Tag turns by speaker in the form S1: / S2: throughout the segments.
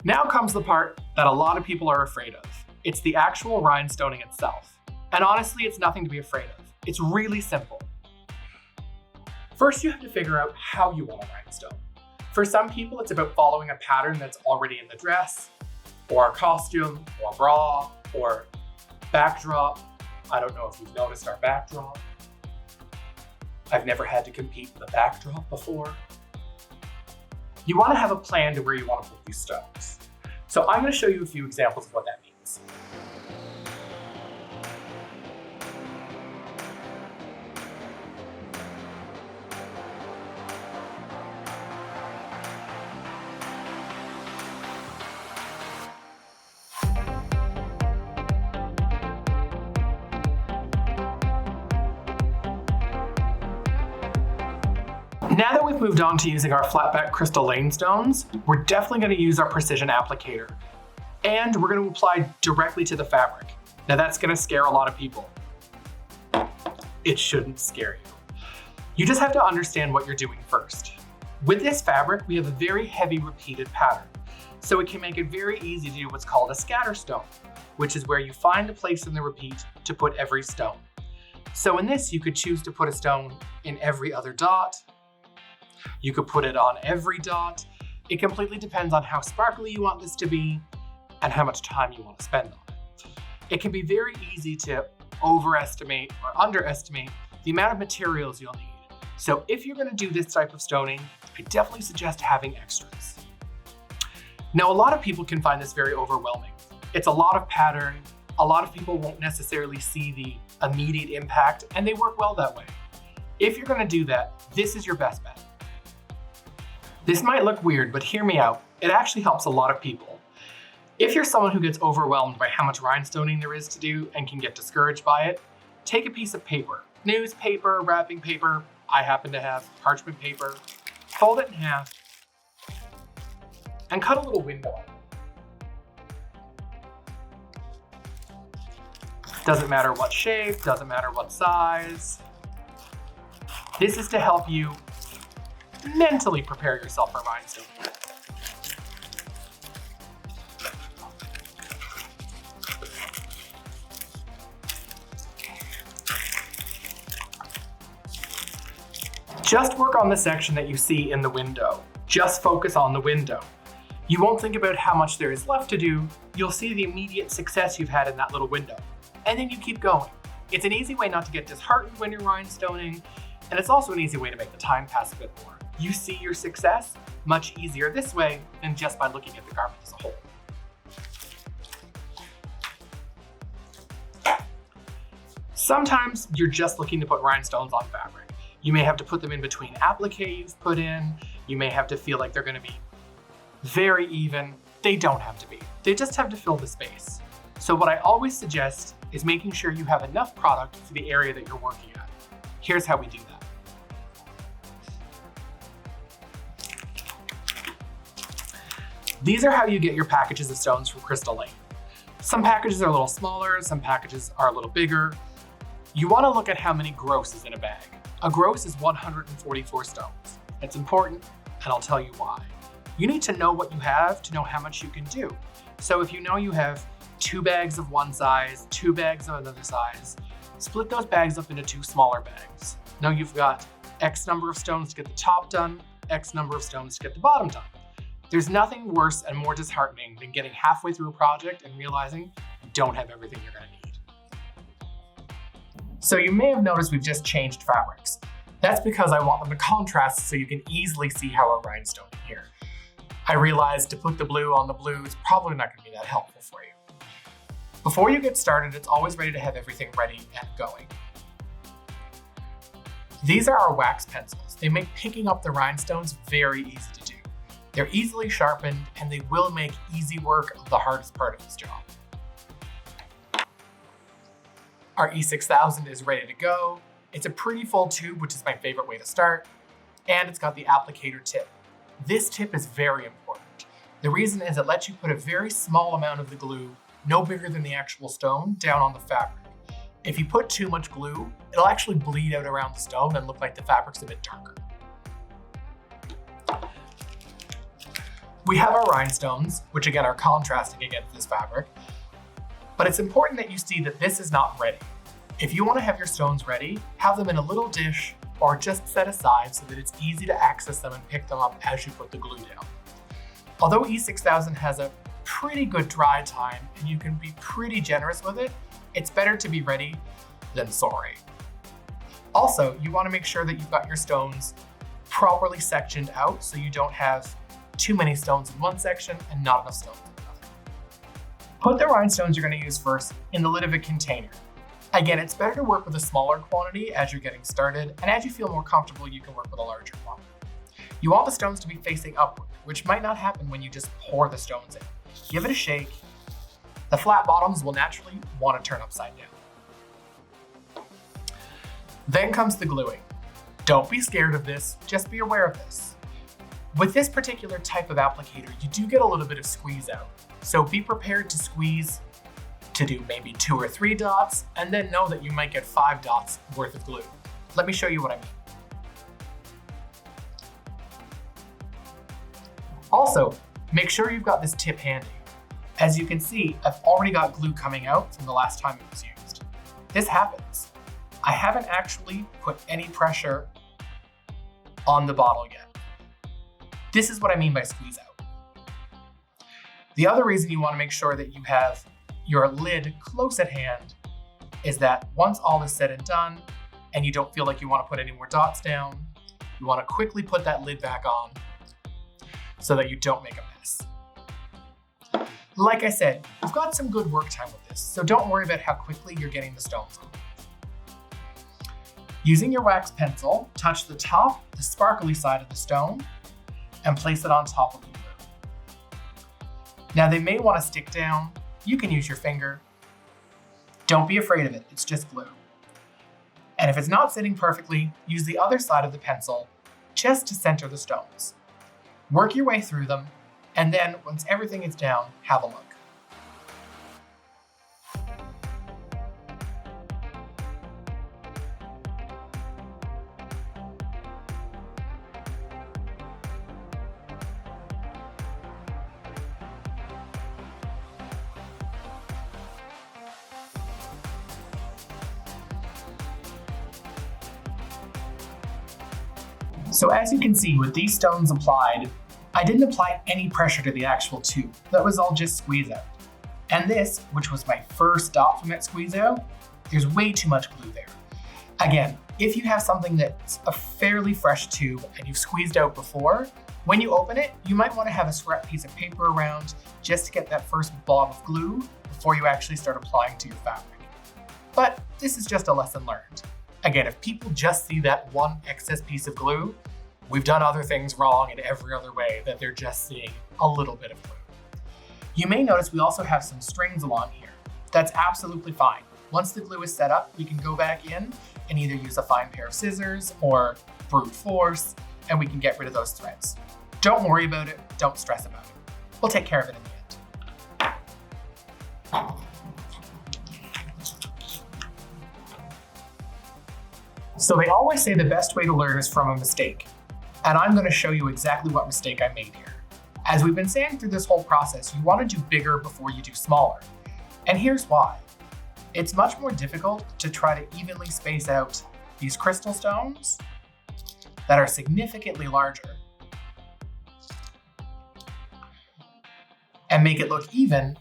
S1: Now comes the part that a lot of people are afraid of. It's the actual rhinestoning itself. And honestly, it's nothing to be afraid of. It's really simple. First, you have to figure out how you want to rhinestone. For some people, it's about following a pattern that's already in the dress, or a costume, or a bra, or backdrop. I don't know if you've noticed our backdrop. I've never had to compete with a backdrop before. You want to have a plan to where you want to put these stones. So I'm going to show you a few examples of what that means. Now that we've moved on to using our flat-back crystal lane stones, we're definitely going to use our precision applicator. And we're going to apply directly to the fabric. Now that's going to scare a lot of people. It shouldn't scare you. You just have to understand what you're doing first. With this fabric, we have a very heavy repeated pattern. So it can make it very easy to do what's called a scatter stone, which is where you find a place in the repeat to put every stone. So in this, you could choose to put a stone in every other dot. You could put it on every dot. It completely depends on how sparkly you want this to be and how much time you want to spend on it. It can be very easy to overestimate or underestimate the amount of materials you'll need. So if you're going to do this type of stoning, I definitely suggest having extras. Now, a lot of people can find this very overwhelming. It's a lot of pattern. A lot of people won't necessarily see the immediate impact, and they work well that way. If you're going to do that, this is your best bet. This might look weird, but hear me out. It actually helps a lot of people. If you're someone who gets overwhelmed by how much rhinestoning there is to do and can get discouraged by it, take a piece of paper, newspaper, wrapping paper, I happen to have parchment paper, fold it in half, and cut a little window. Doesn't matter what shape, doesn't matter what size. This is to help you mentally prepare yourself for rhinestoning. Just work on the section that you see in the window. Just focus on the window. You won't think about how much there is left to do. You'll see the immediate success you've had in that little window. And then you keep going. It's an easy way not to get disheartened when you're rhinestoning, and it's also an easy way to make the time pass a bit more. You see your success much easier this way than just by looking at the garment as a whole. Sometimes you're just looking to put rhinestones on fabric. You may have to put them in between appliques you've put in. You may have to feel like they're going to be very even. They don't have to be. They just have to fill the space. So what I always suggest is making sure you have enough product for the area that you're working at. Here's how we do that. These are how you get your packages of stones from Crystal Lane. Some packages are a little smaller, some packages are a little bigger. You want to look at how many gross is in a bag. A gross is 144 stones. It's important, and I'll tell you why. You need to know what you have to know how much you can do. So if you know you have 2 bags of one size, 2 bags of another size, split those bags up into 2 smaller bags. Now you've got X number of stones to get the top done, X number of stones to get the bottom done. There's nothing worse and more disheartening than getting halfway through a project and realizing you don't have everything you're going to need. So you may have noticed we've just changed fabrics. That's because I want them to contrast so you can easily see how we're rhinestoning here. I realized to put the blue on the blue is probably not going to be that helpful for you. Before you get started, it's always ready to have everything ready and going. These are our wax pencils. They make picking up the rhinestones very easy to do. They're easily sharpened, and they will make easy work of the hardest part of this job. Our E6000 is ready to go. It's a pretty full tube, which is my favorite way to start, and it's got the applicator tip. This tip is very important. The reason is it lets you put a very small amount of the glue, no bigger than the actual stone, down on the fabric. If you put too much glue, it'll actually bleed out around the stone and look like the fabric's a bit darker. We have our rhinestones, which again are contrasting against this fabric, but it's important that you see that this is not ready. If you want to have your stones ready, have them in a little dish or just set aside so that it's easy to access them and pick them up as you put the glue down. Although E6000 has a pretty good dry time and you can be pretty generous with it, it's better to be ready than sorry. Also, you want to make sure that you've got your stones properly sectioned out so you don't have too many stones in one section and not enough stones in another. Put the rhinestones you're going to use first in the lid of a container. Again, it's better to work with a smaller quantity as you're getting started, and as you feel more comfortable, you can work with a larger quantity. You want the stones to be facing upward, which might not happen when you just pour the stones in. Give it a shake. The flat bottoms will naturally want to turn upside down. Then comes the gluing. Don't be scared of this, just be aware of this. With this particular type of applicator, you do get a little bit of squeeze out. So be prepared to squeeze to do maybe 2 or 3 dots, and then know that you might get 5 dots worth of glue. Let me show you what I mean. Also, make sure you've got this tip handy. As you can see, I've already got glue coming out from the last time it was used. This happens. I haven't actually put any pressure on the bottle yet. This is what I mean by squeeze out. The other reason you want to make sure that you have your lid close at hand is that once all is said and done, and you don't feel like you want to put any more dots down, you want to quickly put that lid back on so that you don't make a mess. Like I said, you've got some good work time with this, so don't worry about how quickly you're getting the stones on. Using your wax pencil, touch the top, the sparkly side of the stone, and place it on top of the glue. Now they may want to stick down. You can use your finger. Don't be afraid of it, it's just glue. And if it's not sitting perfectly, use the other side of the pencil just to center the stones. Work your way through them, and then once everything is down, have a look. So as you can see, with these stones applied, I didn't apply any pressure to the actual tube. That was all just squeeze out. And this, which was my first dot from that squeeze out, there's way too much glue there. Again, if you have something that's a fairly fresh tube and you've squeezed out before, when you open it, you might want to have a scrap piece of paper around just to get that first blob of glue before you actually start applying to your fabric. But this is just a lesson learned. Again, if people just see that one excess piece of glue, we've done other things wrong in every other way that they're just seeing a little bit of glue. You may notice we also have some strings along here. That's absolutely fine. Once the glue is set up, we can go back in and either use a fine pair of scissors or brute force, and we can get rid of those threads. Don't worry about it, don't stress about it. We'll take care of it in the end. So they always say the best way to learn is from a mistake. And I'm going to show you exactly what mistake I made here. As we've been saying through this whole process, you want to do bigger before you do smaller. And here's why. It's much more difficult to try to evenly space out these crystal stones that are significantly larger and make it look even.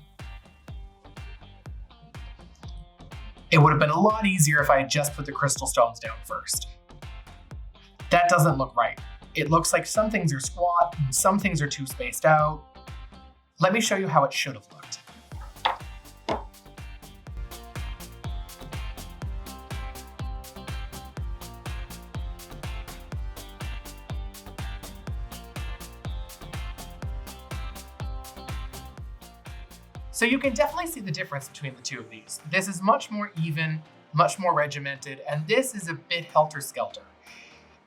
S1: It would have been a lot easier if I had just put the crystal stones down first. That doesn't look right. It looks like some things are squat and some things are too spaced out. Let me show you how it should have looked. So you can definitely see the difference between the two of these. This is much more even, much more regimented, and this is a bit helter-skelter.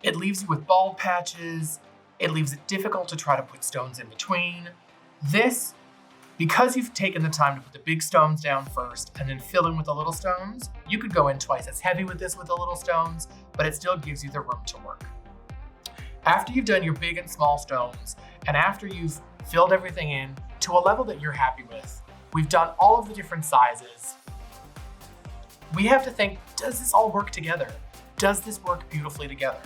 S1: It leaves you with bald patches, it leaves it difficult to try to put stones in between. This, because you've taken the time to put the big stones down first and then fill in with the little stones, you could go in twice as heavy with this with the little stones, but it still gives you the room to work. After you've done your big and small stones, and after you've filled everything in to a level that you're happy with. We've done all of the different sizes. We have to think, does this all work together? Does this work beautifully together?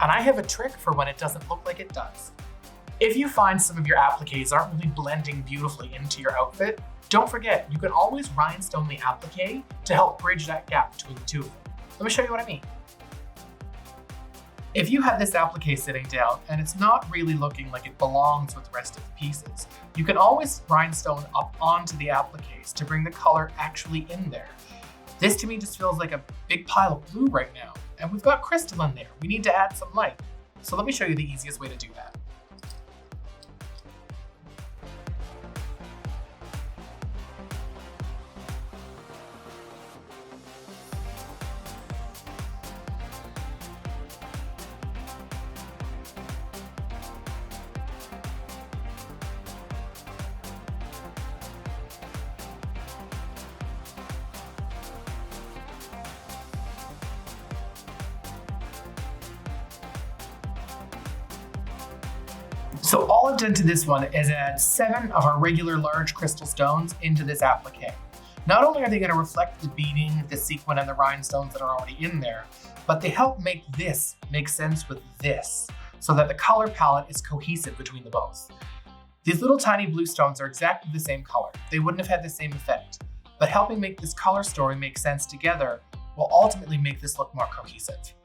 S1: And I have a trick for when it doesn't look like it does. If you find some of your appliques aren't really blending beautifully into your outfit, don't forget, you can always rhinestone the applique to help bridge that gap between the two of them. Let me show you what I mean. If you have this applique sitting down and it's not really looking like it belongs with the rest of the pieces, you can always rhinestone up onto the appliques to bring the color actually in there. This to me just feels like a big pile of blue right now, and we've got crystal in there. We need to add some light. So let me show you the easiest way to do that. So all I've done to this one is add 7 of our regular large crystal stones into this applique. Not only are they going to reflect the beading, the sequin, and the rhinestones that are already in there, but they help make this make sense with this, so that the color palette is cohesive between the both. These little tiny blue stones are exactly the same color. They wouldn't have had the same effect, but helping make this color story make sense together will ultimately make this look more cohesive.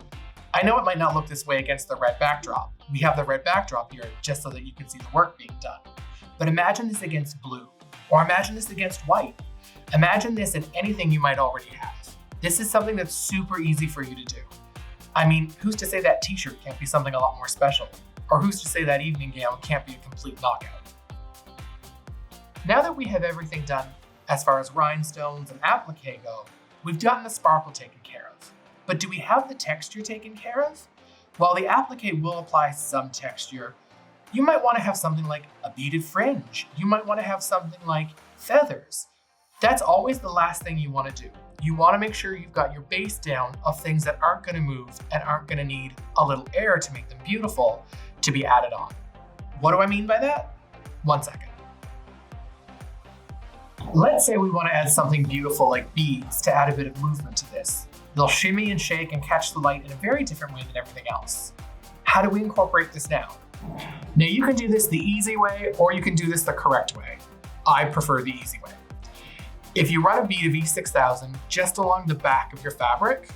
S1: I know it might not look this way against the red backdrop. We have the red backdrop here just so that you can see the work being done. But imagine this against blue, or imagine this against white. Imagine this in anything you might already have. This is something that's super easy for you to do. I mean, who's to say that t-shirt can't be something a lot more special? Or who's to say that evening gown can't be a complete knockout? Now that we have everything done as far as rhinestones and applique go, we've gotten the sparkle taken care of. But do we have the texture taken care of? While the applique will apply some texture, you might want to have something like a beaded fringe. You might want to have something like feathers. That's always the last thing you want to do. You want to make sure you've got your base down of things that aren't going to move and aren't going to need a little air to make them beautiful to be added on. What do I mean by that? 1 second. Let's say we want to add something beautiful like beads to add a bit of movement to this. They'll shimmy and shake and catch the light in a very different way than everything else. How do we incorporate this now? Now you can do this the easy way, or you can do this the correct way. I prefer the easy way. If you run a bead of E6000 just along the back of your fabric,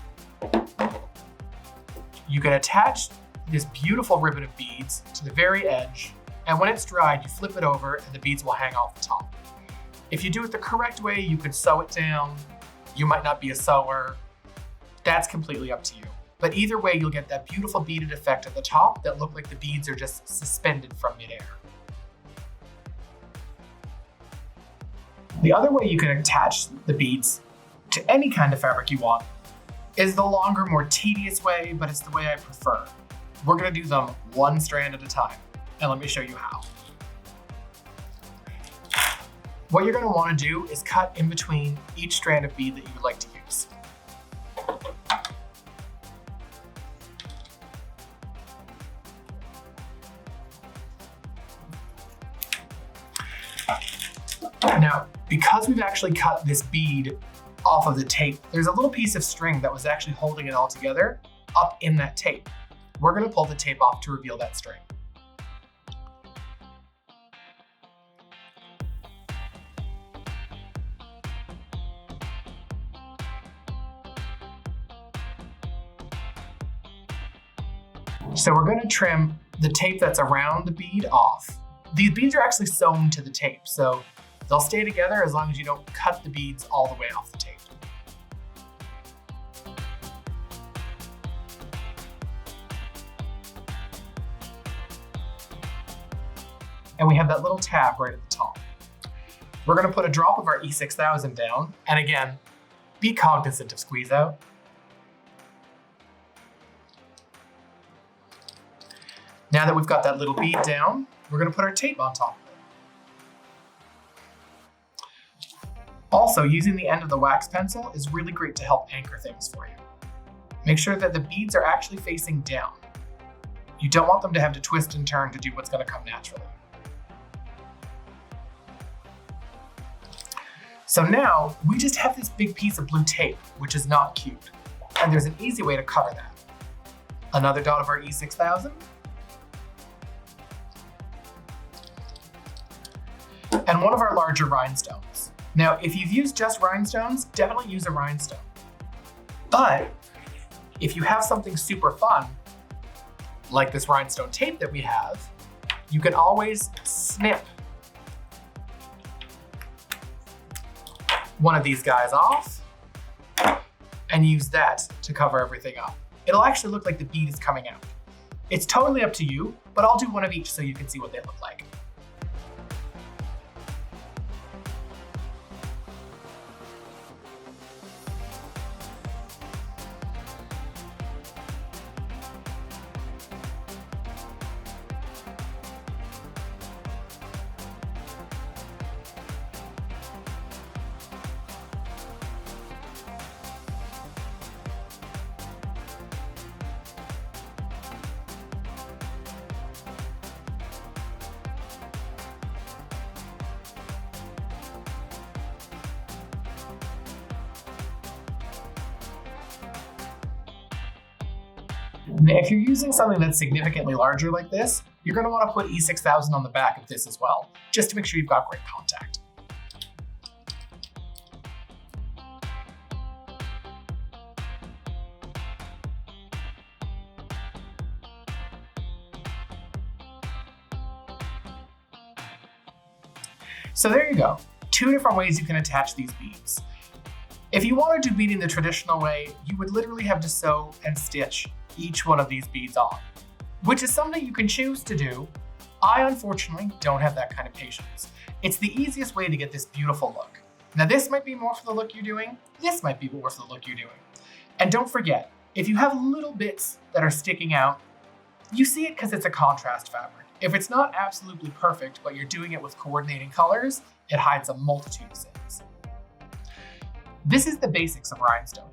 S1: you can attach this beautiful ribbon of beads to the very edge, and when it's dried, you flip it over and the beads will hang off the top. If you do it the correct way, you can sew it down. You might not be a sewer. That's completely up to you. But either way, you'll get that beautiful beaded effect at the top that look like the beads are just suspended from midair. The other way you can attach the beads to any kind of fabric you want is the longer, more tedious way, but it's the way I prefer. We're gonna do them one strand at a time, and let me show you how. What you're gonna wanna do is cut in between each strand of bead that you would like to use. Now, because we've actually cut this bead off of the tape, there's a little piece of string that was actually holding it all together up in that tape. We're gonna pull the tape off to reveal that string. So we're gonna trim the tape that's around the bead off. These beads are actually sewn to the tape, so they'll stay together as long as you don't cut the beads all the way off the tape. And we have that little tab right at the top. We're gonna put a drop of our E6000 down, and again, be cognizant of squeeze out. Now that we've got that little bead down, we're gonna put our tape on top of it. Also, using the end of the wax pencil is really great to help anchor things for you. Make sure that the beads are actually facing down. You don't want them to have to twist and turn to do what's gonna come naturally. So now we just have this big piece of blue tape, which is not cute. And there's an easy way to cover that. Another dot of our E6000. And one of our larger rhinestones. Now, if you've used just rhinestones, definitely use a rhinestone. But if you have something super fun, like this rhinestone tape that we have, you can always snip one of these guys off and use that to cover everything up. It'll actually look like the bead is coming out. It's totally up to you, but I'll do one of each so you can see what they look like. Now, if you're using something that's significantly larger like this, you're going to want to put E6000 on the back of this as well, just to make sure you've got great contact. So there you go, 2 different ways you can attach these beads. If you want to do beading the traditional way, you would literally have to sew and stitch each one of these beads on, which is something you can choose to do. I unfortunately don't have that kind of patience. It's the easiest way to get this beautiful look. Now this might be more for the look you're doing, this might be more for the look you're doing. And don't forget, if you have little bits that are sticking out, you see it because it's a contrast fabric. If it's not absolutely perfect, but you're doing it with coordinating colors, it hides a multitude of sins. This is the basics of rhinestoning.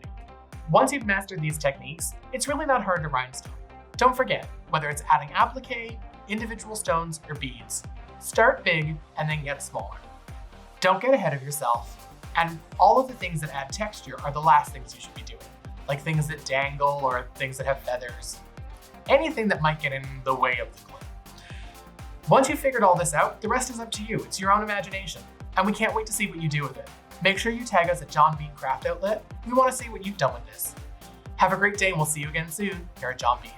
S1: Once you've mastered these techniques, it's really not hard to rhinestone. Don't forget, whether it's adding applique, individual stones, or beads, start big and then get smaller. Don't get ahead of yourself, and all of the things that add texture are the last things you should be doing, like things that dangle or things that have feathers. Anything that might get in the way of the glue. Once you've figured all this out, the rest is up to you. It's your own imagination, and we can't wait to see what you do with it. Make sure you tag us at John Bead Craft Outlet. We want to see what you've done with this. Have a great day and we'll see you again soon here at John Bead.